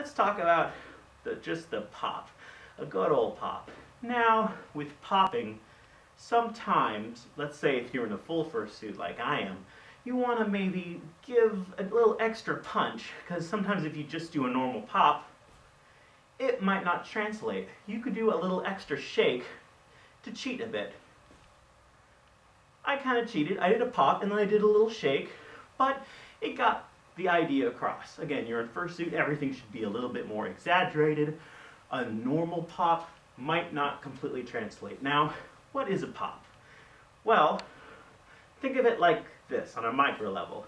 let's talk about just the pop, a good old pop. Now, with popping, sometimes, let's say if you're in a full fursuit like I am, you want to maybe give a little extra punch, because sometimes if you just do a normal pop, it might not translate. You could do a little extra shake to cheat a bit. I kind of cheated. I did a pop and then I did a little shake, but it got the idea across. Again, you're in fursuit, everything should be a little bit more exaggerated. A normal pop might not completely translate. Now, what is a pop? Well, think of it like this on a micro level.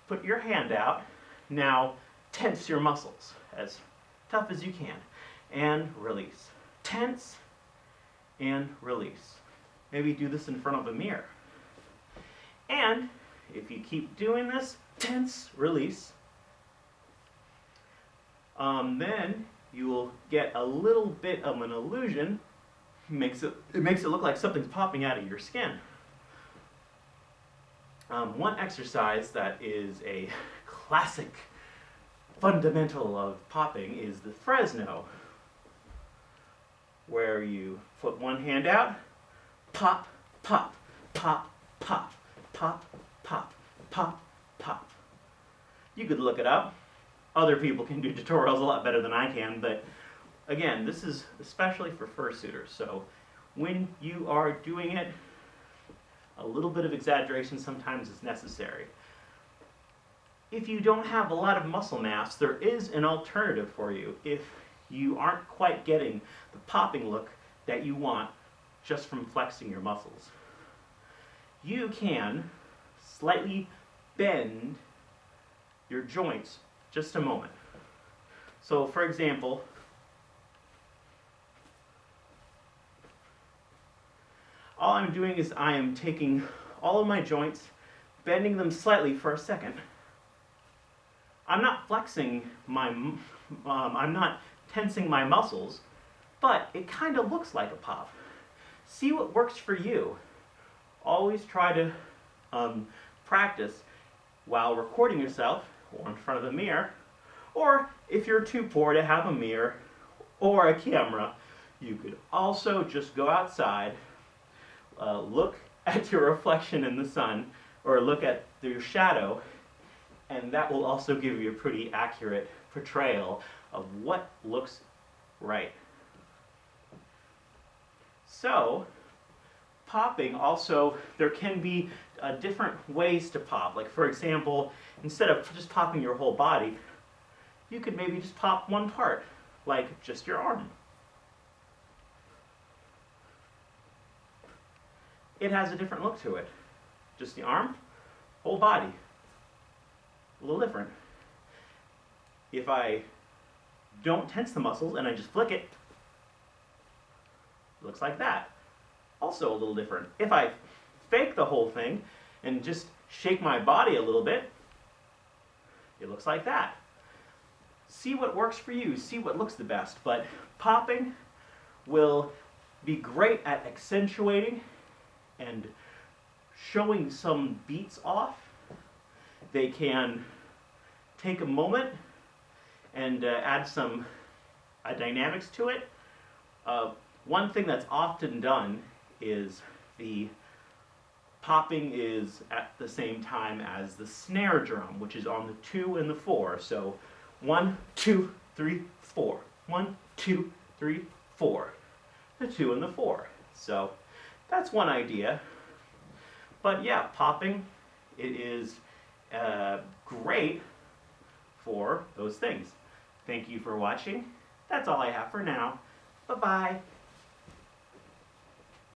Put your hand out, now tense your muscles as tough as you can, and release. Tense and release. Maybe do this in front of a mirror. And if you keep doing this, tense, release, then you will get a little bit of an illusion. It makes it look like something's popping out of your skin. One exercise that is a classic fundamental of popping is the fresno, where you put one hand out, pop, pop, pop, pop, pop, pop, pop, pop. You could look it up. Other people can do tutorials a lot better than I can, but again, this is especially for fursuiters. So when you are doing it, a little bit of exaggeration sometimes is necessary. If you don't have a lot of muscle mass, there is an alternative for you if you aren't quite getting the popping look that you want just from flexing your muscles. You can slightly bend your joints just a moment. So for example, all I'm doing is I am taking all of my joints, bending them slightly for a second. I'm not flexing I'm not tensing my muscles, but it kind of looks like a pop. See what works for you. Always try to practice while recording yourself or in front of the mirror, or if you're too poor to have a mirror or a camera, you could also just go outside, look at your reflection in the sun, or look at your shadow, and that will also give you a pretty accurate portrayal of what looks right. So, popping also, there can be different ways to pop. Like for example, instead of just popping your whole body, you could maybe just pop one part, like just your arm. It has a different look to it. Just the arm, whole body. A little different. If I don't tense the muscles and I just flick it, it looks like that. Also a little different. If I fake the whole thing and just shake my body a little bit, it looks like that. See what works for you, see what looks the best, but popping will be great at accentuating and showing some beats off. They can take a moment and add some dynamics to it. One thing that's often done is the popping is at the same time as the snare drum, which is on the 2 and the 4. So 1, 2, 3, 4. 1, 2, 3, 4. The 2 and the 4. So that's one idea. But yeah, popping, it is great for those things. Thank you for watching. That's all I have for now. Bye-bye.